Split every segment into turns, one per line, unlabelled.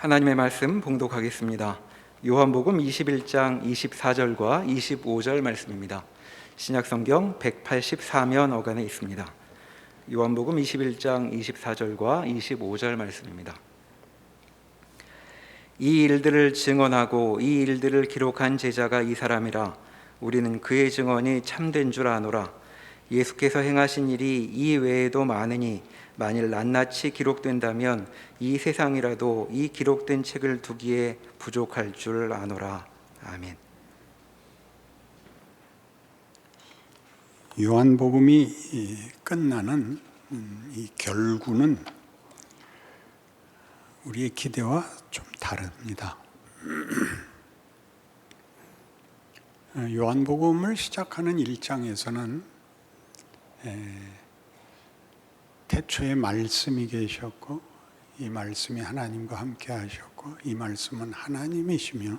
하나님의 말씀 봉독하겠습니다. 요한복음 21장 24절과 25절 말씀입니다. 신약성경 184면 어간에 있습니다. 요한복음 21장 24절과 25절 말씀입니다. 이 일들을 증언하고 이 일들을 기록한 제자가 이 사람이라. 우리는 그의 증언이 참된 줄 아노라. 예수께서 행하신 일이 이 외에도 많으니 만일 낱낱이 기록된다면 이 세상이라도 이 기록된 책을 두기에 부족할 줄 아노라. 아멘.
요한복음이 끝나는 이 결구는 우리의 기대와 좀 다릅니다. 요한복음을 시작하는 1장에서는 태초에 말씀이 계셨고 이 말씀이 하나님과 함께 하셨고 이 말씀은 하나님이시며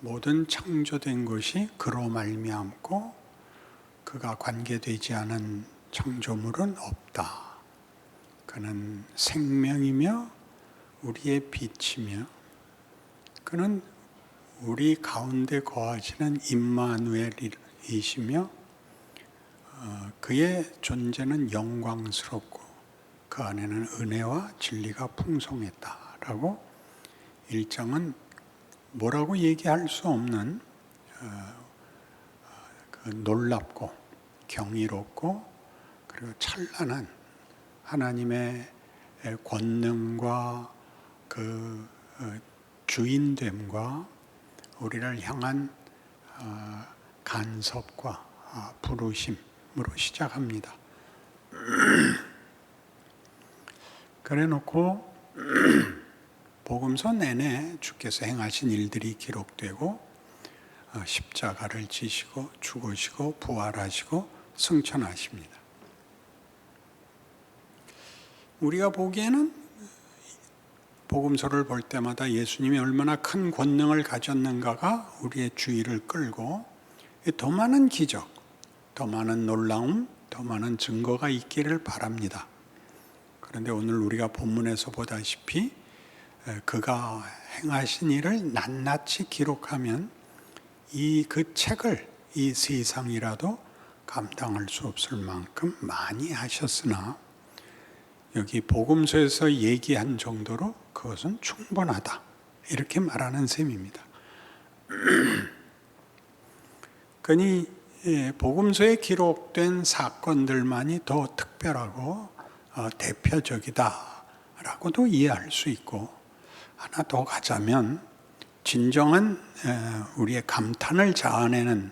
모든 창조된 것이 그로 말미암고 그가 관계되지 않은 창조물은 없다. 그는 생명이며 우리의 빛이며 그는 우리 가운데 거하시는 임마누엘이시며 그의 존재는 영광스럽고 그 안에는 은혜와 진리가 풍성했다라고 1장은 뭐라고 얘기할 수 없는 그 놀랍고 경이롭고 그리고 찬란한 하나님의 권능과 그 주인됨과 우리를 향한 간섭과 부르심으로 시작합니다. 그래 놓고 복음서 내내 주께서 행하신 일들이 기록되고 십자가를 지시고 죽으시고 부활하시고 승천하십니다. 우리가 보기에는 복음서를 볼 때마다 예수님이 얼마나 큰 권능을 가졌는가가 우리의 주의를 끌고 더 많은 기적, 더 많은 놀라움, 더 많은 증거가 있기를 바랍니다. 그런데 오늘 우리가 본문에서 보다시피 그가 행하신 일을 낱낱이 기록하면 그 책을 이 세상이라도 감당할 수 없을 만큼 많이 하셨으나 여기 복음서에서 얘기한 정도로 그것은 충분하다 이렇게 말하는 셈입니다. 그러니 복음서에 기록된 사건들만이 더 특별하고 대표적이다라고도 이해할 수 있고 하나 더 가자면 진정한 우리의 감탄을 자아내는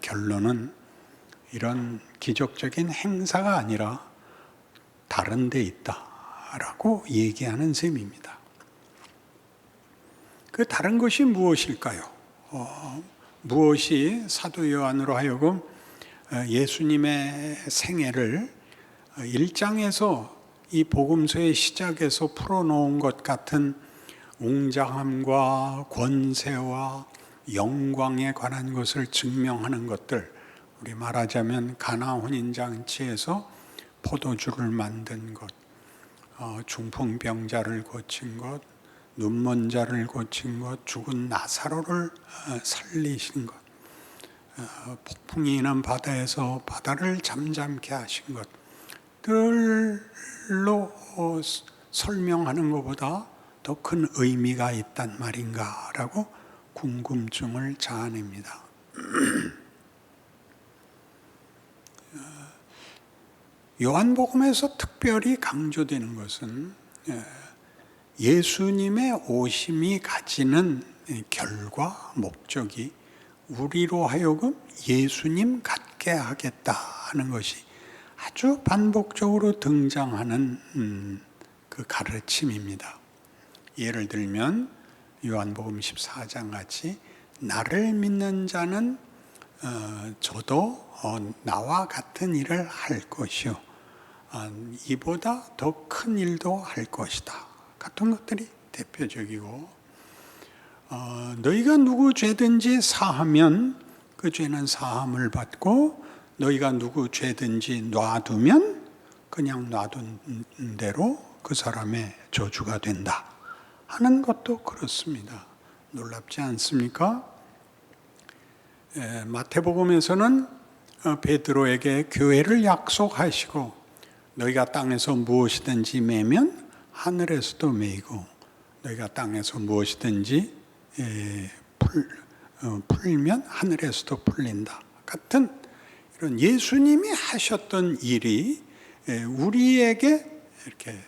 결론은 이런 기적적인 행사가 아니라 다른 데 있다라고 얘기하는 셈입니다. 그 다른 것이 무엇일까요? 무엇이 사도 요한으로 하여금 예수님의 생애를 1장에서 이 복음서의 시작에서 풀어놓은 것 같은 웅장함과 권세와 영광에 관한 것을 증명하는 것들, 우리 말하자면 가나 혼인잔치에서 포도주를 만든 것, 중풍병자를 고친 것, 눈먼 자를 고친 것, 죽은 나사로를 살리신 것, 폭풍이 일어난 바다에서 바다를 잠잠케 하신 것들로 설명하는 것보다 더 큰 의미가 있단 말인가라고 궁금증을 자아냅니다. 요한복음에서 특별히 강조되는 것은 예수님의 오심이 가지는 결과, 목적이 우리로 하여금 예수님 같게 하겠다는 것이 아주 반복적으로 등장하는 그 가르침입니다. 예를 들면 요한복음 14장 같이 나를 믿는 자는 저도 나와 같은 일을 할 것이요 이보다 더 큰 일도 할 것이다 같은 것들이 대표적이고 너희가 누구 죄든지 사하면 그 죄는 사함을 받고 너희가 누구 죄든지 놔두면 그냥 놔둔 대로 그 사람의 저주가 된다 하는 것도 그렇습니다. 놀랍지 않습니까? 마태복음에서는 베드로에게 교회를 약속하시고 너희가 땅에서 무엇이든지 매면 하늘에서도 매이고 너희가 땅에서 무엇이든지 풀면 하늘에서도 풀린다. 같은 이런 예수님이 하셨던 일이 우리에게 이렇게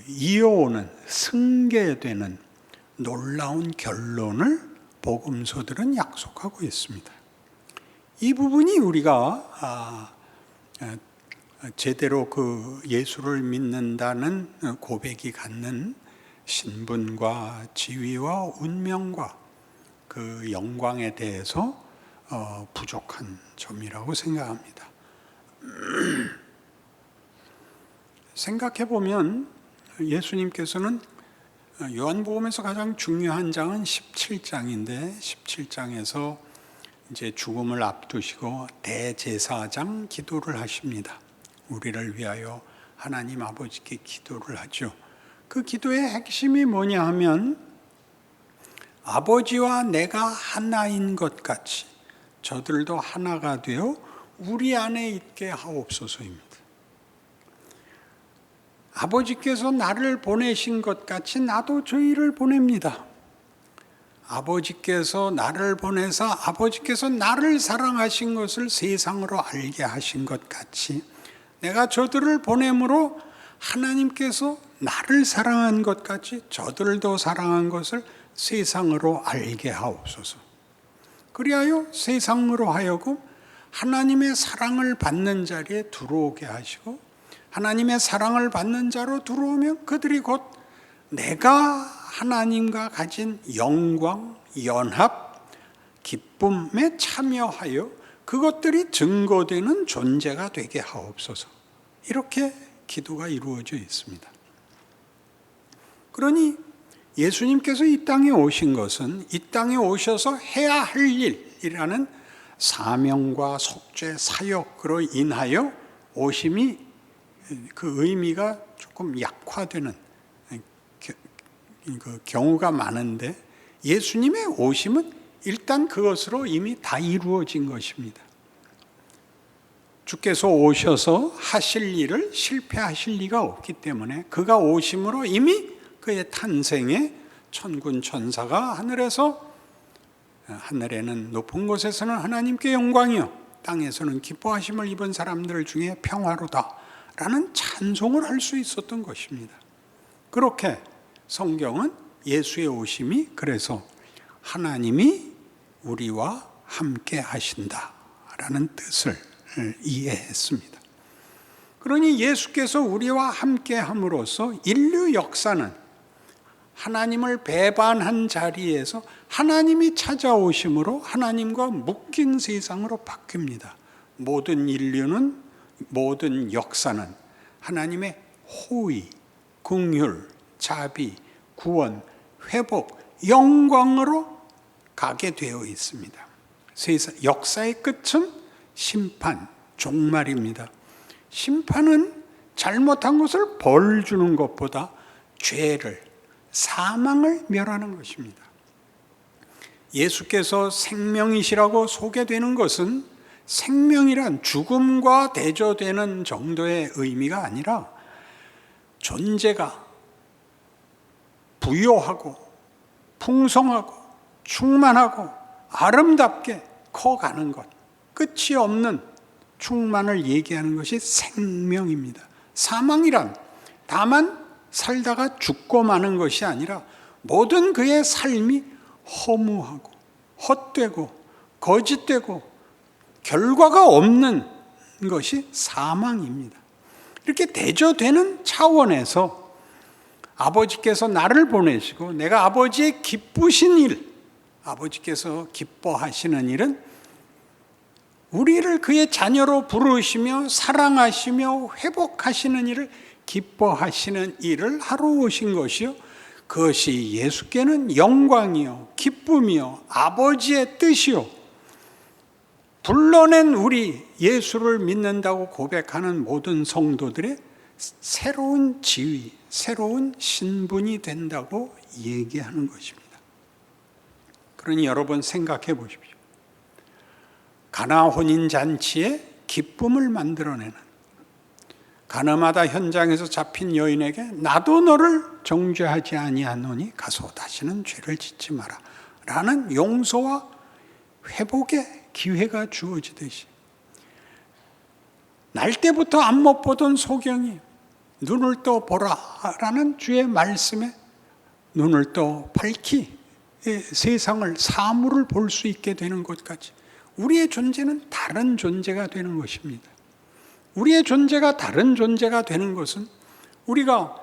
이어오는 승계되는 놀라운 결론을 복음서들은 약속하고 있습니다. 이 부분이 우리가 제대로 그 예수를 믿는다는 고백이 갖는 신분과 지위와 운명과 그 영광에 대해서 부족한 점이라고 생각합니다. 생각해 보면 예수님께서는 요한복음에서 가장 중요한 장은 17장인데 17장에서 이제 죽음을 앞두시고 대제사장 기도를 하십니다. 우리를 위하여 하나님 아버지께 기도를 하죠. 그 기도의 핵심이 뭐냐 하면 아버지와 내가 하나인 것 같이 저들도 하나가 되어 우리 안에 있게 하옵소서입니다. 아버지께서 나를 보내신 것 같이 나도 저희를 보냅니다. 아버지께서 나를 보내사 아버지께서 나를 사랑하신 것을 세상으로 알게 하신 것 같이 내가 저들을 보냄으로 하나님께서 나를 사랑한 것 같이 저들도 사랑한 것을 세상으로 알게 하옵소서. 그리하여 세상으로 하여금 하나님의 사랑을 받는 자리에 들어오게 하시고 하나님의 사랑을 받는 자로 들어오면 그들이 곧 내가 하나님과 가진 영광, 연합, 기쁨에 참여하여 그것들이 증거되는 존재가 되게 하옵소서. 이렇게 기도가 이루어져 있습니다. 그러니 예수님께서 이 땅에 오신 것은 이 땅에 오셔서 해야 할 일이라는 사명과 속죄, 사역으로 인하여 오심이 그 의미가 조금 약화되는 그 경우가 많은데 예수님의 오심은 일단 그것으로 이미 다 이루어진 것입니다. 주께서 오셔서 하실 일을 실패하실 리가 없기 때문에 그가 오심으로 이미 그의 탄생에 천군 천사가 하늘에는 높은 곳에서는 하나님께 영광이요 땅에서는 기뻐하심을 입은 사람들 중에 평화로다 라는 찬송을 할 수 있었던 것입니다. 그렇게 성경은 예수의 오심이 그래서 하나님이 우리와 함께 하신다라는 뜻을 이해했습니다. 그러니 예수께서 우리와 함께 함으로써 인류 역사는 하나님을 배반한 자리에서 하나님이 찾아오심으로 하나님과 묶인 세상으로 바뀝니다. 모든 인류는 모든 역사는 하나님의 호의, 긍휼, 자비, 구원, 회복, 영광으로 가게 되어 있습니다. 역사의 끝은 심판, 종말입니다. 심판은 잘못한 것을 벌 주는 것보다 죄를, 사망을 멸하는 것입니다. 예수께서 생명이시라고 소개되는 것은 생명이란 죽음과 대조되는 정도의 의미가 아니라 존재가 부요하고 풍성하고 충만하고 아름답게 커가는 것, 끝이 없는 충만을 얘기하는 것이 생명입니다. 사망이란 다만 살다가 죽고 마는 것이 아니라 모든 그의 삶이 허무하고 헛되고 거짓되고 결과가 없는 것이 사망입니다. 이렇게 대조되는 차원에서 아버지께서 나를 보내시고 내가 아버지의 기쁘신 일, 아버지께서 기뻐하시는 일은 우리를 그의 자녀로 부르시며 사랑하시며 회복하시는 일을 기뻐하시는 일을 하러 오신 것이요. 그것이 예수께는 영광이요, 기쁨이요, 아버지의 뜻이요. 불러낸 우리 예수를 믿는다고 고백하는 모든 성도들의 새로운 지위, 새로운 신분이 된다고 얘기하는 것입니다. 그러니 여러분 생각해 보십시오. 가나 혼인잔치에 기쁨을 만들어내는, 가나마다 현장에서 잡힌 여인에게 나도 너를 정죄하지 아니하노니 가서 다시는 죄를 짓지 마라 라는 용서와 회복의 기회가 주어지듯이, 날 때부터 안 못 보던 소경이 눈을 떠 보라 라는 주의 말씀에 눈을 떠 밝히 세상을, 사물을 볼 수 있게 되는 것까지 우리의 존재는 다른 존재가 되는 것입니다. 우리의 존재가 다른 존재가 되는 것은 우리가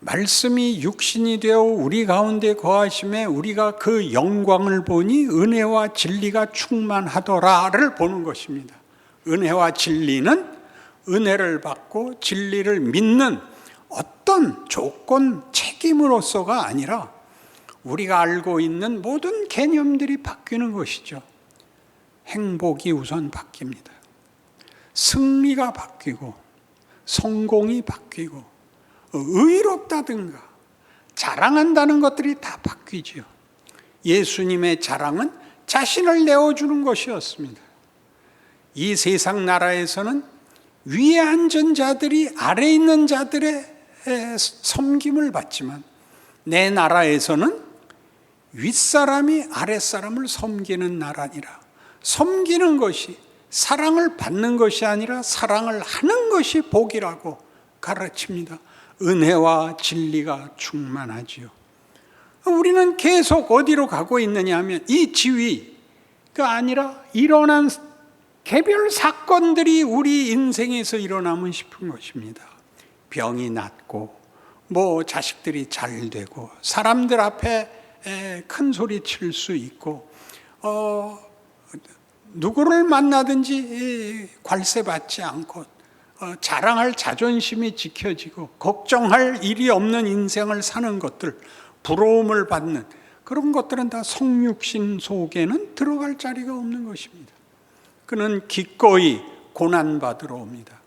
말씀이 육신이 되어 우리 가운데 거하심에 우리가 그 영광을 보니 은혜와 진리가 충만하더라를 보는 것입니다. 은혜와 진리는 은혜를 받고 진리를 믿는 어떤 조건, 책임으로서가 아니라 우리가 알고 있는 모든 개념들이 바뀌는 것이죠. 행복이 우선 바뀝니다. 승리가 바뀌고 성공이 바뀌고 의롭다든가 자랑한다는 것들이 다 바뀌죠. 예수님의 자랑은 자신을 내어주는 것이었습니다. 이 세상 나라에서는 위에 앉은 자들이 아래 있는 자들의 섬김을 받지만, 내 나라에서는 윗사람이 아랫사람을 섬기는 나라니라. 섬기는 것이, 사랑을 받는 것이 아니라 사랑을 하는 것이 복이라고 가르칩니다. 은혜와 진리가 충만하지요. 우리는 계속 어디로 가고 있느냐 하면 이 지위가 아니라 일어난 개별 사건들이 우리 인생에서 일어나면 싶은 것입니다. 병이 낫고, 자식들이 잘 되고, 사람들 앞에 큰 소리 칠 수 있고, 누구를 만나든지 관세 받지 않고, 자랑할 자존심이 지켜지고, 걱정할 일이 없는 인생을 사는 것들, 부러움을 받는 그런 것들은 다 성육신 속에는 들어갈 자리가 없는 것입니다. 그는 기꺼이 고난받으러 옵니다.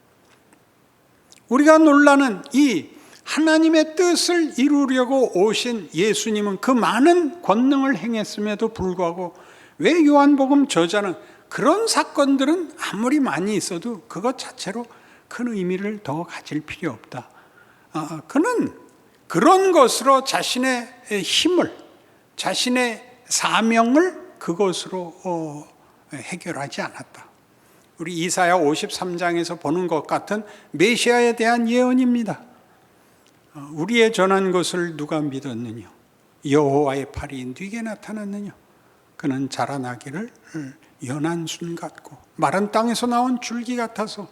우리가 놀라는 이 하나님의 뜻을 이루려고 오신 예수님은 그 많은 권능을 행했음에도 불구하고 왜 요한복음 저자는 그런 사건들은 아무리 많이 있어도 그것 자체로 큰 의미를 더 가질 필요 없다. 그는 그런 것으로 자신의 힘을, 자신의 사명을 그것으로 해결하지 않았다. 우리 이사야 53장에서 보는 것 같은 메시아에 대한 예언입니다. 우리의 전한 것을 누가 믿었느냐? 여호와의 팔이 네게 나타났느냐? 그는 자라나기를 연한 순 같고 마른 땅에서 나온 줄기 같아서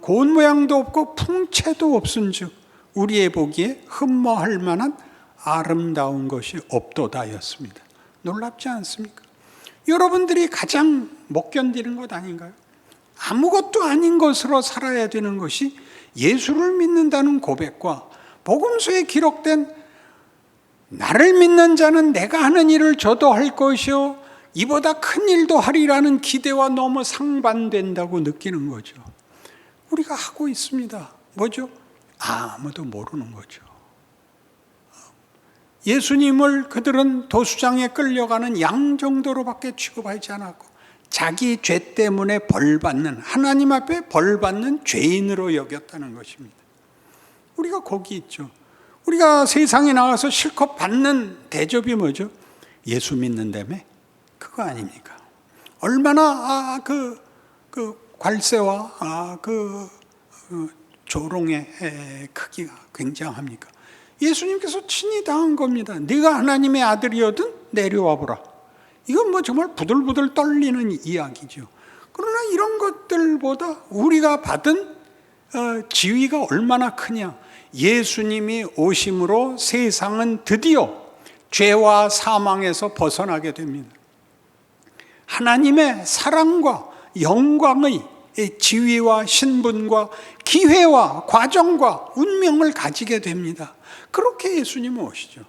고운 모양도 없고 풍채도 없은즉 우리의 보기에 흠모할 만한 아름다운 것이 없도다였습니다. 놀랍지 않습니까? 여러분들이 가장 못 견디는 것 아닌가요? 아무것도 아닌 것으로 살아야 되는 것이 예수를 믿는다는 고백과 복음서에 기록된 나를 믿는 자는 내가 하는 일을 저도 할 것이요 이보다 큰 일도 하리라는 기대와 너무 상반된다고 느끼는 거죠. 우리가 하고 있습니다. 뭐죠? 아무도 모르는 거죠. 예수님을 그들은 도수장에 끌려가는 양 정도로밖에 취급하지 않았고 자기 죄 때문에 벌받는, 하나님 앞에 벌받는 죄인으로 여겼다는 것입니다. 우리가 거기 있죠. 우리가 세상에 나가서 실컷 받는 대접이 뭐죠? 예수 믿는다며? 그거 아닙니까? 얼마나 그 관세와 조롱의 크기가 굉장합니까? 예수님께서 친히 당한 겁니다. 네가 하나님의 아들이거든 내려와 보라. 이건 정말 부들부들 떨리는 이야기죠. 그러나 이런 것들보다 우리가 받은 지위가 얼마나 크냐. 예수님이 오심으로 세상은 드디어 죄와 사망에서 벗어나게 됩니다. 하나님의 사랑과 영광의 지위와 신분과 기회와 과정과 운명을 가지게 됩니다. 그렇게 예수님은 오시죠.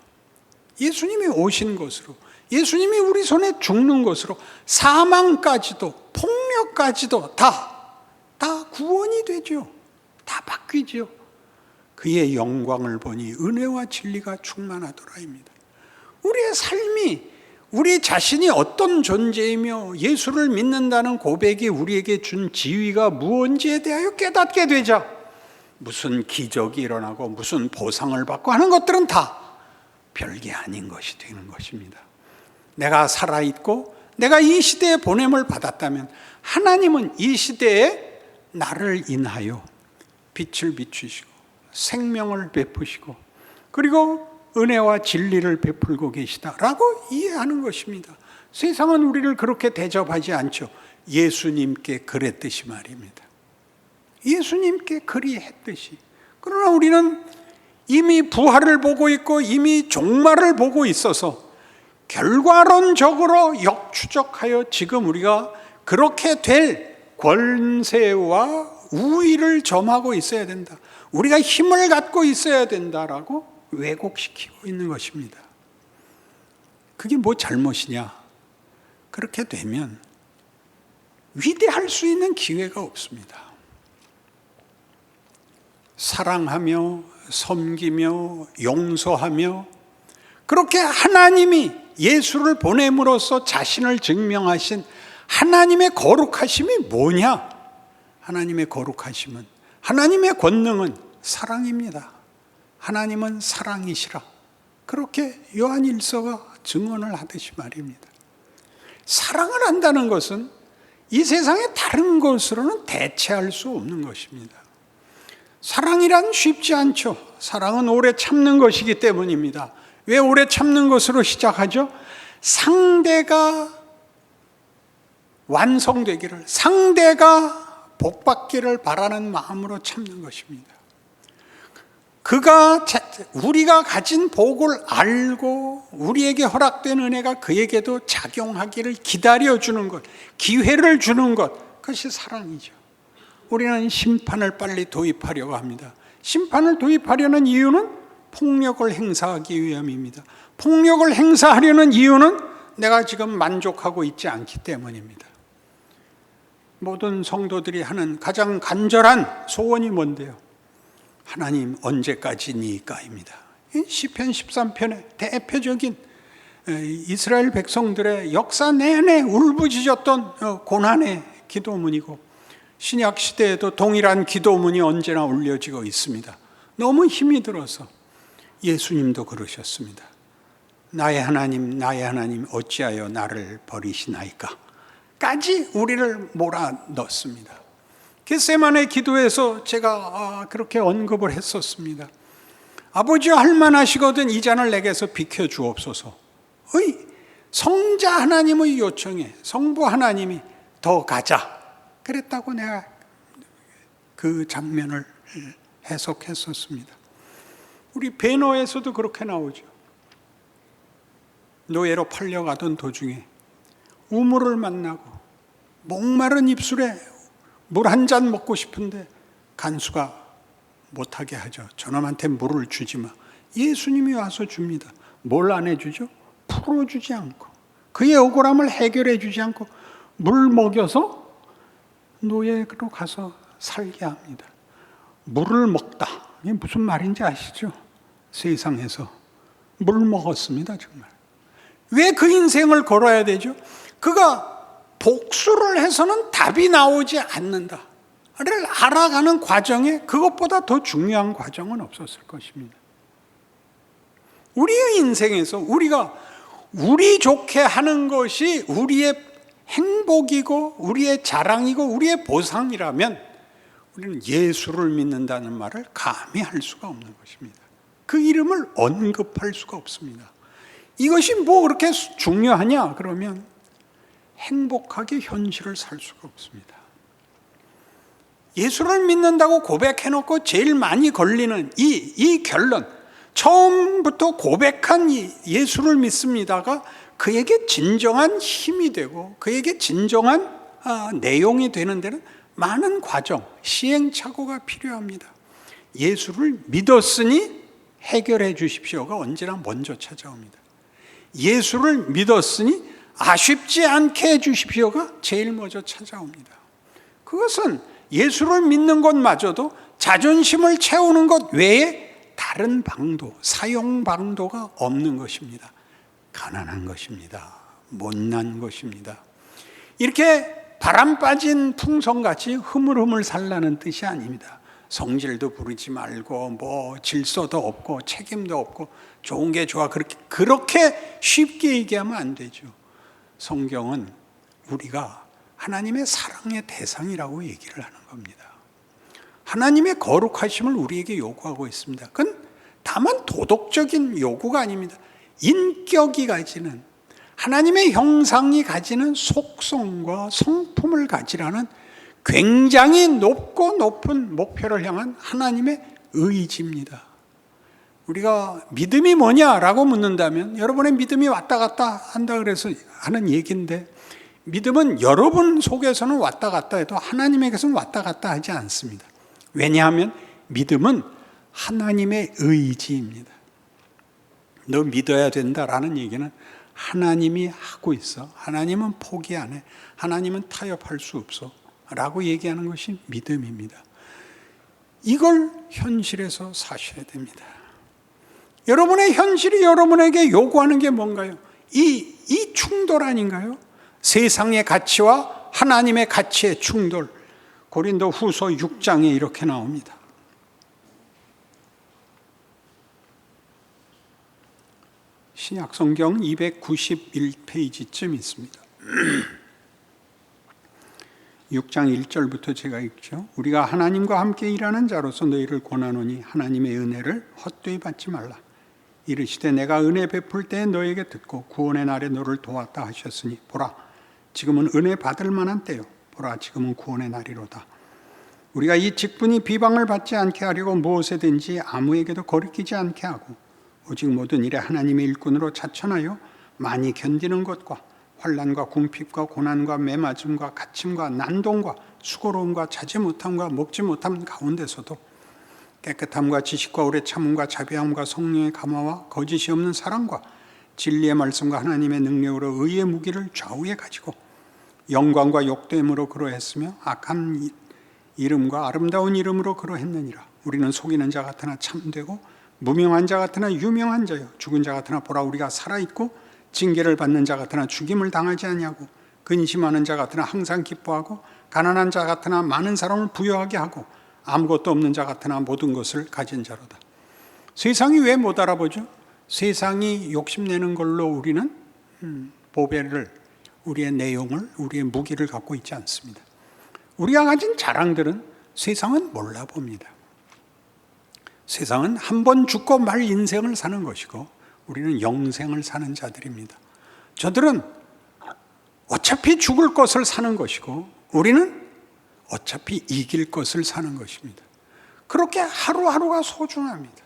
예수님이 오신 것으로, 예수님이 우리 손에 죽는 것으로 사망까지도 폭력까지도 다 구원이 되죠. 다 바뀌죠. 바뀌지요. 그의 영광을 보니 은혜와 진리가 충만하더라입니다. 우리의 삶이, 우리 자신이 어떤 존재이며 예수를 믿는다는 고백이 우리에게 준 지위가 무엇인지에 대하여 깨닫게 되자 무슨 기적이 일어나고 무슨 보상을 받고 하는 것들은 다 별게 아닌 것이 되는 것입니다. 내가 살아있고 내가 이 시대에 보냄을 받았다면 하나님은 이 시대에 나를 인하여 빛을 비추시고 생명을 베푸시고 그리고 은혜와 진리를 베풀고 계시다라고 이해하는 것입니다. 세상은 우리를 그렇게 대접하지 않죠. 예수님께 그랬듯이 말입니다. 예수님께 그리했듯이. 그러나 우리는 이미 부활을 보고 있고 이미 종말을 보고 있어서 결과론적으로 역추적하여 지금 우리가 그렇게 될 권세와 우위를 점하고 있어야 된다. 우리가 힘을 갖고 있어야 된다라고 왜곡시키고 있는 것입니다. 그게 뭐 잘못이냐? 그렇게 되면 위대할 수 있는 기회가 없습니다. 사랑하며 섬기며 용서하며 그렇게 하나님이 예수를 보냄으로써 자신을 증명하신 하나님의 거룩하심이 뭐냐? 하나님의 거룩하심은, 하나님의 권능은 사랑입니다. 하나님은 사랑이시라. 그렇게 요한일서가 증언을 하듯이 말입니다. 사랑을 한다는 것은 이 세상의 다른 것으로는 대체할 수 없는 것입니다. 사랑이란 쉽지 않죠. 사랑은 오래 참는 것이기 때문입니다. 왜 오래 참는 것으로 시작하죠? 상대가 완성되기를, 상대가 복받기를 바라는 마음으로 참는 것입니다. 그가 우리가 가진 복을 알고 우리에게 허락된 은혜가 그에게도 작용하기를 기다려주는 것, 기회를 주는 것, 그것이 사랑이죠. 우리는 심판을 빨리 도입하려고 합니다. 심판을 도입하려는 이유는 폭력을 행사하기 위함입니다. 폭력을 행사하려는 이유는 내가 지금 만족하고 있지 않기 때문입니다. 모든 성도들이 하는 가장 간절한 소원이 뭔데요? 하나님 언제까지니까입니다. 시편 13편의 대표적인 이스라엘 백성들의 역사 내내 울부짖었던 고난의 기도문이고 신약 시대에도 동일한 기도문이 언제나 올려지고 있습니다. 너무 힘이 들어서 예수님도 그러셨습니다. 나의 하나님 어찌하여 나를 버리시나이까 까지 우리를 몰아넣습니다. 겟세마네 기도에서 제가 그렇게 언급을 했었습니다. 아버지여 할만하시거든 이 잔을 내게서 비켜주옵소서. 성자 하나님의 요청에 성부 하나님이 더 가자 그랬다고 내가 그 장면을 해석했었습니다. 우리 배너에서도 그렇게 나오죠. 노예로 팔려가던 도중에 우물을 만나고 목마른 입술에 물 한 잔 먹고 싶은데 간수가 못하게 하죠. 저놈한테 물을 주지 마. 예수님이 와서 줍니다. 뭘 안 해주죠? 풀어주지 않고 그의 억울함을 해결해 주지 않고 물 먹여서 노예로 가서 살게 합니다. 물을 먹다. 이게 무슨 말인지 아시죠? 세상에서 물 먹었습니다. 정말. 왜 그 인생을 걸어야 되죠? 그가 복수를 해서는 답이 나오지 않는다를 알아가는 과정에 그것보다 더 중요한 과정은 없었을 것입니다. 우리의 인생에서 우리가 우리 좋게 하는 것이 우리의 행복이고 우리의 자랑이고 우리의 보상이라면 우리는 예수를 믿는다는 말을 감히 할 수가 없는 것입니다. 그 이름을 언급할 수가 없습니다. 이것이 뭐 그렇게 중요하냐? 그러면 행복하게 현실을 살 수가 없습니다. 예수를 믿는다고 고백해놓고 제일 많이 걸리는 이 결론, 처음부터 고백한 예수를 믿습니다가 그에게 진정한 힘이 되고 그에게 진정한 내용이 되는 데는 많은 과정, 시행착오가 필요합니다. 예수를 믿었으니 해결해 주십시오가 언제나 먼저 찾아옵니다. 예수를 믿었으니 아쉽지 않게 해 주십시오가 제일 먼저 찾아옵니다. 그것은 예수를 믿는 것마저도 자존심을 채우는 것 외에 다른 방도, 사용 방도가 없는 것입니다. 가난한 것입니다. 못난 것입니다. 이렇게 바람 빠진 풍선같이 흐물흐물 살라는 뜻이 아닙니다. 성질도 부리지 말고 뭐 질서도 없고 책임도 없고 좋은 게 좋아, 그렇게 쉽게 얘기하면 안 되죠. 성경은 우리가 하나님의 사랑의 대상이라고 얘기를 하는 겁니다. 하나님의 거룩하심을 우리에게 요구하고 있습니다. 그건 다만 도덕적인 요구가 아닙니다. 인격이 가지는, 하나님의 형상이 가지는 속성과 성품을 가지라는 굉장히 높고 높은 목표를 향한 하나님의 의지입니다. 우리가 믿음이 뭐냐라고 묻는다면, 여러분의 믿음이 왔다 갔다 한다 그래서 하는 얘기인데, 믿음은 여러분 속에서는 왔다 갔다 해도 하나님에게서는 왔다 갔다 하지 않습니다. 왜냐하면 믿음은 하나님의 의지입니다. 너 믿어야 된다라는 얘기는 하나님이 하고 있어, 하나님은 포기 안 해, 하나님은 타협할 수 없어 라고 얘기하는 것이 믿음입니다. 이걸 현실에서 사셔야 됩니다. 여러분의 현실이 여러분에게 요구하는 게 뭔가요? 이 충돌 아닌가요? 세상의 가치와 하나님의 가치의 충돌. 고린도 후서 6장에 이렇게 나옵니다. 신약 성경 291페이지쯤 있습니다. 6장 1절부터 제가 읽죠. 우리가 하나님과 함께 일하는 자로서 너희를 권하노니 하나님의 은혜를 헛되이 받지 말라. 이르시되 내가 은혜 베풀 때에 너에게 듣고 구원의 날에 너를 도왔다 하셨으니 보라 지금은 은혜 받을 만한 때요 보라 지금은 구원의 날이로다. 우리가 이 직분이 비방을 받지 않게 하려고 무엇에든지 아무에게도 거리끼지 않게 하고 오직 모든 일에 하나님의 일꾼으로 자천하여 많이 견디는 것과 환난과 궁핍과 고난과 매맞음과 갇힘과 난동과 수고로움과 자지 못함과 먹지 못함 가운데서도 깨끗함과 지식과 오래 참음과 자비함과 성령의 감화와 거짓이 없는 사랑과 진리의 말씀과 하나님의 능력으로 의의 무기를 좌우에 가지고 영광과 욕됨으로 그러했으며 악한 이름과 아름다운 이름으로 그러했느니라. 우리는 속이는 자 같으나 참되고 무명한 자 같으나 유명한 자요 죽은 자 같으나 보라 우리가 살아있고 징계를 받는 자 같으나 죽임을 당하지 아니하고 근심하는 자 같으나 항상 기뻐하고 가난한 자 같으나 많은 사람을 부유하게 하고 아무것도 없는 자 같으나 모든 것을 가진 자로다. 세상이 왜 못 알아보죠? 세상이 욕심내는 걸로 우리는 보배를, 우리의 내용을, 우리의 무기를 갖고 있지 않습니다. 우리가 가진 자랑들은 세상은 몰라봅니다. 세상은 한 번 죽고 말 인생을 사는 것이고 우리는 영생을 사는 자들입니다. 저들은 어차피 죽을 것을 사는 것이고 우리는 어차피 이길 것을 사는 것입니다. 그렇게 하루하루가 소중합니다.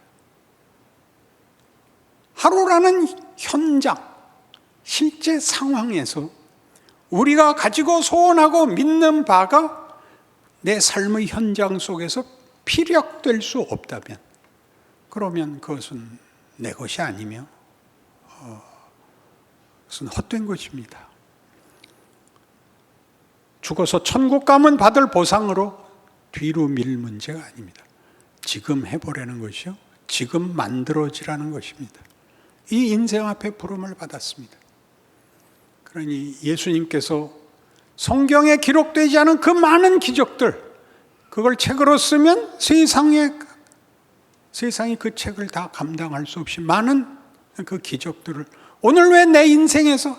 하루라는 현장, 실제 상황에서 우리가 가지고 소원하고 믿는 바가 내 삶의 현장 속에서 피력될 수 없다면 그러면 그것은 내 것이 아니며 그것은 헛된 것입니다. 죽어서 천국 가면 받을 보상으로 뒤로 밀 문제가 아닙니다. 지금 해보라는 것이요, 지금 만들어지라는 것입니다. 이 인생 앞에 부름을 받았습니다. 그러니 예수님께서 성경에 기록되지 않은 그 많은 기적들, 그걸 책으로 쓰면 세상이 그 책을 다 감당할 수 없이 많은 그 기적들을 오늘 왜 내 인생에서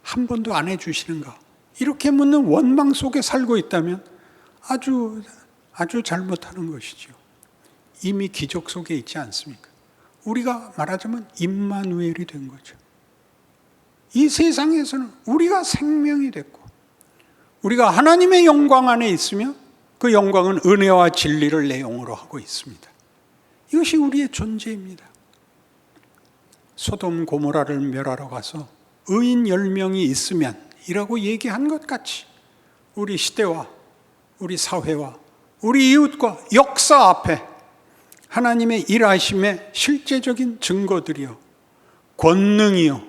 한 번도 안 해주시는가? 이렇게 묻는 원망 속에 살고 있다면 아주 잘못하는 것이죠. 이미 기적 속에 있지 않습니까? 우리가 말하자면 임마누엘이 된 거죠. 이 세상에서는 우리가 생명이 됐고 우리가 하나님의 영광 안에 있으며 그 영광은 은혜와 진리를 내용으로 하고 있습니다. 이것이 우리의 존재입니다. 소돔 고모라를 멸하러 가서 의인 10명이 있으면 이라고 얘기한 것 같이 우리 시대와 우리 사회와 우리 이웃과 역사 앞에 하나님의 일하심의 실제적인 증거들이요, 권능이요,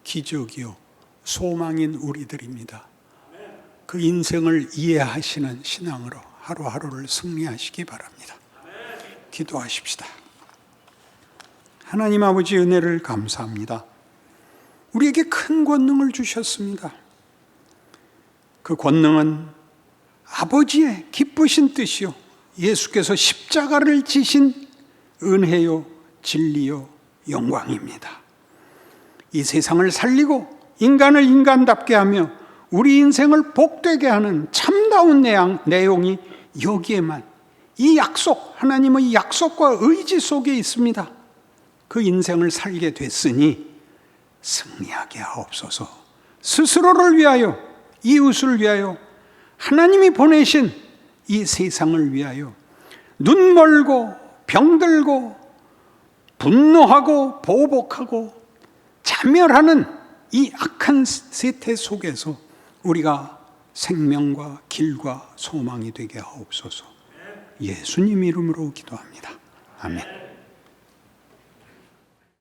기적이요, 소망인 우리들입니다. 그 인생을 이해하시는 신앙으로 하루하루를 승리하시기 바랍니다. 기도하십시다. 하나님 아버지, 은혜를 감사합니다. 우리에게 큰 권능을 주셨습니다. 그 권능은 아버지의 기쁘신 뜻이요, 예수께서 십자가를 지신 은혜요, 진리요, 영광입니다. 이 세상을 살리고 인간을 인간답게 하며 우리 인생을 복되게 하는 참다운 내용이 여기에만, 이 약속, 하나님의 약속과 의지 속에 있습니다. 그 인생을 살게 됐으니 승리하게 하옵소서. 스스로를 위하여, 이웃을 위하여, 하나님이 보내신 이 세상을 위하여 눈 멀고 병들고 분노하고 보복하고 자멸하는 이 악한 세태 속에서 우리가 생명과 길과 소망이 되게 하옵소서. 예수님 이름으로 기도합니다. 아멘.